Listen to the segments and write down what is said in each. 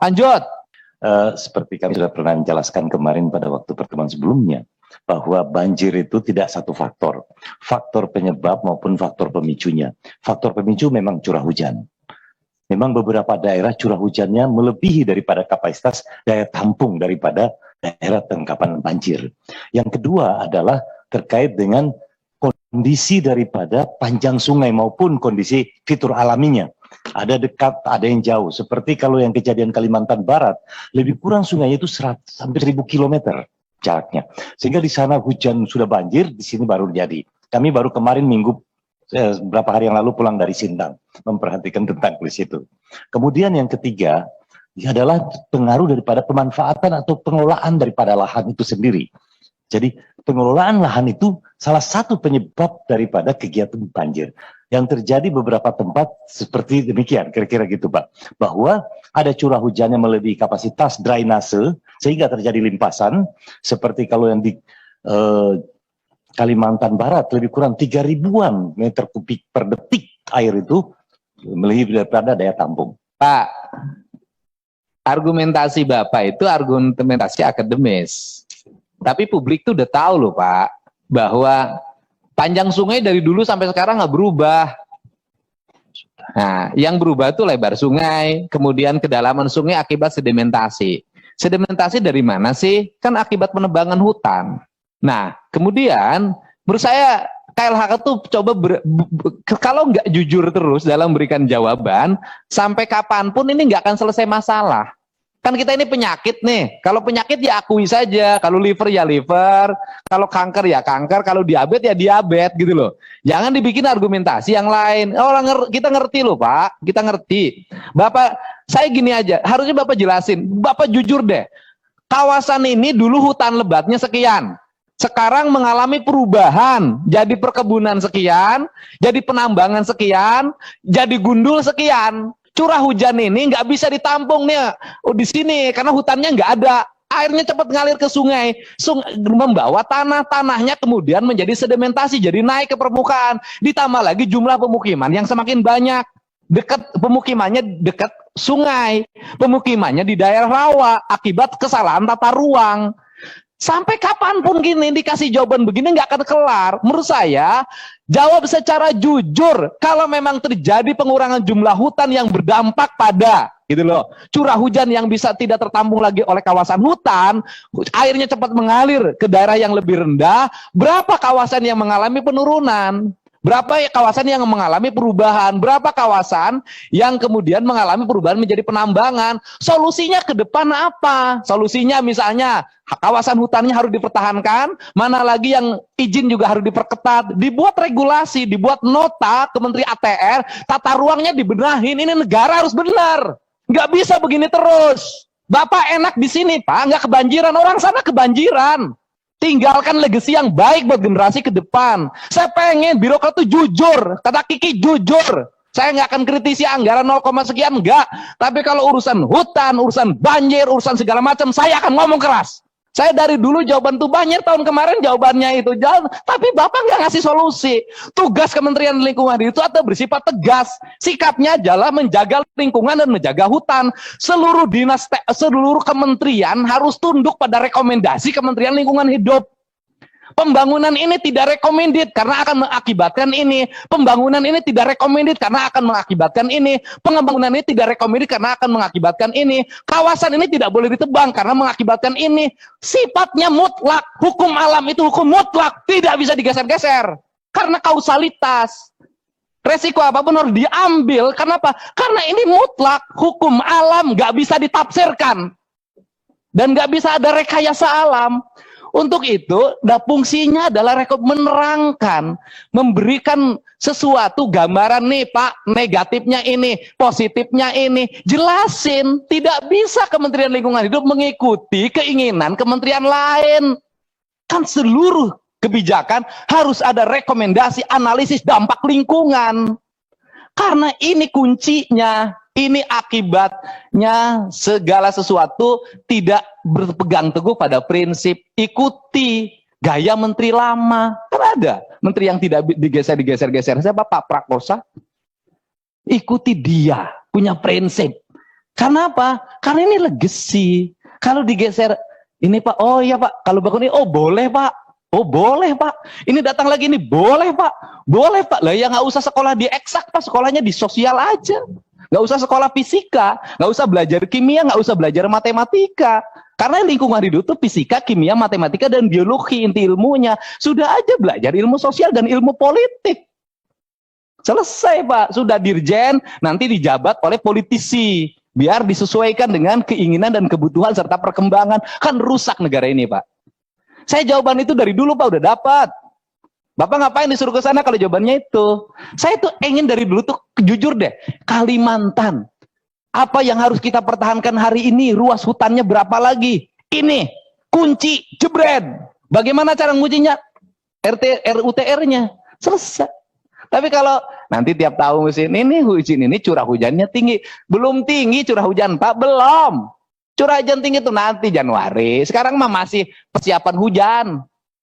Lanjut. Seperti kami sudah pernah menjelaskan kemarin pada waktu pertemuan sebelumnya, bahwa banjir itu tidak satu faktor penyebab maupun faktor pemicunya. Faktor pemicu memang curah hujan. Memang beberapa daerah curah hujannya melebihi daripada kapasitas daya tampung daripada daerah tangkapan banjir. Yang kedua adalah terkait dengan kondisi daripada panjang sungai maupun kondisi fitur alaminya. Ada dekat, ada yang jauh. Seperti kalau yang kejadian Kalimantan Barat, lebih kurang sungainya itu hampir 1000 kilometer jaraknya. Sehingga di sana hujan sudah banjir, di sini baru jadi. Kami baru kemarin beberapa hari yang lalu pulang dari Sintang, memperhatikan tentang kondisi itu. Kemudian yang ketiga, adalah pengaruh daripada pemanfaatan atau pengelolaan daripada lahan itu sendiri. Jadi pengelolaan lahan itu salah satu penyebab daripada kegiatan banjir. Yang terjadi beberapa tempat seperti demikian, kira-kira gitu Pak. Bahwa ada curah hujan yang melebihi kapasitas drainase, sehingga terjadi limpasan, seperti kalau yang di Kalimantan Barat, lebih kurang 3.000-an meter kubik per detik air itu melebihi daripada daya tampung. Pak, argumentasi Bapak itu argumentasi akademis. Tapi publik tuh udah tahu loh Pak, bahwa panjang sungai dari dulu sampai sekarang nggak berubah. Nah, yang berubah itu lebar sungai, kemudian kedalaman sungai akibat sedimentasi. Sedimentasi dari mana sih? Kan akibat penebangan hutan. Nah, kemudian menurut saya KLHK tuh coba kalau nggak jujur terus dalam memberikan jawaban, sampai kapanpun ini nggak akan selesai masalah. Kan kita ini penyakit nih, kalau penyakit ya akui saja, kalau liver ya liver, kalau kanker ya kanker, kalau diabetes ya diabetes gitu loh. Jangan dibikin argumentasi yang lain. Kita ngerti loh Pak, kita ngerti. Bapak, saya gini aja, harusnya Bapak jelasin, Bapak jujur deh, kawasan ini dulu hutan lebatnya sekian, sekarang mengalami perubahan, jadi perkebunan sekian, jadi penambangan sekian, jadi gundul sekian. Curah hujan ini nggak bisa ditampung nih di sini karena hutannya nggak ada, airnya cepat ngalir ke sungai, membawa tanahnya kemudian menjadi sedimentasi, jadi naik ke permukaan. Ditambah lagi jumlah pemukiman yang semakin banyak, pemukimannya dekat sungai, pemukimannya di daerah rawa akibat kesalahan tata ruang. Sampai kapanpun gini dikasih jawaban begini nggak akan kelar. Menurut saya jawab secara jujur. Kalau memang terjadi pengurangan jumlah hutan yang berdampak pada gitu loh, curah hujan yang bisa tidak tertampung lagi oleh kawasan hutan, airnya cepat mengalir ke daerah yang lebih rendah. Berapa kawasan yang mengalami penurunan? Berapa kawasan yang mengalami perubahan? Berapa kawasan yang kemudian mengalami perubahan menjadi penambangan? Solusinya ke depan apa? Solusinya misalnya kawasan hutannya harus dipertahankan, mana lagi yang izin juga harus diperketat, dibuat regulasi, dibuat nota ke Menteri ATR, tata ruangnya dibenahin. Ini negara harus benar. Nggak bisa begini terus. Bapak enak di sini, Pak, nggak kebanjiran. Orang sana kebanjiran. Tinggalkan legasi yang baik buat generasi ke depan. Saya pengen birokrat itu jujur. Kata Kiki jujur. Saya nggak akan kritisi anggaran 0, sekian, enggak. Tapi kalau urusan hutan, urusan banjir, urusan segala macam, saya akan ngomong keras. Saya dari dulu jawaban tuh banjir, tahun kemarin jawabannya itu jalan, tapi Bapak nggak ngasih solusi. Tugas Kementerian Lingkungan Hidup itu atau bersifat tegas. Sikapnya adalah menjaga lingkungan dan menjaga hutan. Seluruh dinas, seluruh kementerian harus tunduk pada rekomendasi Kementerian Lingkungan Hidup. Pembangunan ini tidak recommended karena akan mengakibatkan ini. Pembangunan ini tidak recommended karena akan mengakibatkan ini. Pengembangan ini tidak recommended karena akan mengakibatkan ini. Kawasan ini tidak boleh ditebang karena mengakibatkan ini. Sifatnya mutlak. Hukum alam itu hukum mutlak. Tidak bisa digeser-geser. Karena kausalitas. Resiko apapun harus diambil. Kenapa? Karena ini mutlak. Hukum alam nggak bisa ditafsirkan. Dan nggak bisa ada rekayasa alam. Untuk itu, fungsinya adalah menerangkan, memberikan sesuatu gambaran nih Pak, negatifnya ini, positifnya ini, jelasin. Tidak bisa Kementerian Lingkungan Hidup mengikuti keinginan kementerian lain. Kan seluruh kebijakan harus ada rekomendasi analisis dampak lingkungan. Karena ini kuncinya. Ini akibatnya segala sesuatu tidak berpegang teguh pada prinsip ikuti gaya menteri lama. Kan ada menteri yang tidak digeser-geser. Siapa Pak Prakosa? Ikuti dia, punya prinsip. Karena apa? Karena ini legacy. Kalau digeser, ini Pak, oh iya Pak, kalau bangun ini, oh boleh Pak. Oh boleh Pak, ini datang lagi ini boleh Pak, boleh Pak. Lah ya nggak usah sekolah di eksak Pak, sekolahnya di sosial aja. Nggak usah sekolah fisika, nggak usah belajar kimia, nggak usah belajar matematika. Karena lingkungan hidup itu fisika, kimia, matematika, dan biologi inti ilmunya. Sudah aja belajar ilmu sosial dan ilmu politik. Selesai Pak, sudah dirjen, nanti dijabat oleh politisi. Biar disesuaikan dengan keinginan dan kebutuhan serta perkembangan. Kan rusak negara ini Pak. Saya jawaban itu dari dulu Pak udah dapat. Bapak ngapain disuruh ke sana kalau jawabannya itu? Saya tuh ingin dari dulu tuh jujur deh, Kalimantan. Apa yang harus kita pertahankan hari ini? Ruas hutannya berapa lagi? Ini kunci jebret. Bagaimana cara ngujinya? RUTR-nya selesai. Tapi kalau nanti tiap tahun musim ini curah hujannya tinggi. Belum tinggi curah hujan Pak, belum. Curah hujan tinggi itu nanti Januari. Sekarang mah masih persiapan hujan.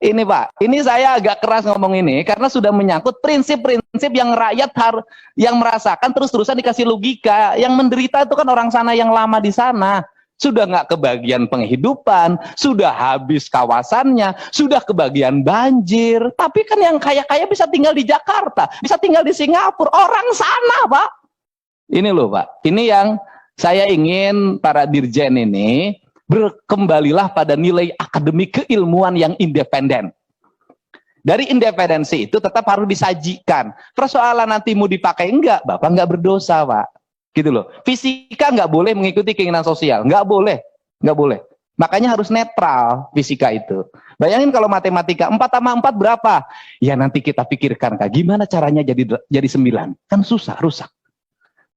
Ini Pak, ini saya agak keras ngomong ini karena sudah menyangkut prinsip-prinsip yang rakyat yang merasakan terus-terusan dikasih logika. Yang menderita itu kan orang sana yang lama di sana. Sudah nggak kebagian penghidupan, sudah habis kawasannya, sudah kebagian banjir. Tapi kan yang kaya-kaya bisa tinggal di Jakarta, bisa tinggal di Singapura. Orang sana Pak. Ini loh Pak, ini yang saya ingin para dirjen ini berkembalilah pada nilai akademik keilmuan yang independen. Dari independensi itu tetap harus disajikan. Persoalan nanti mau dipakai enggak, Bapak enggak berdosa Pak. Gitu loh. Fisika enggak boleh mengikuti keinginan sosial, enggak boleh. Enggak boleh. Makanya harus netral fisika itu. Bayangin kalau matematika 4 tambah 4 berapa? Ya nanti kita pikirkan Kak, gimana caranya jadi 9. Kan susah, rusak.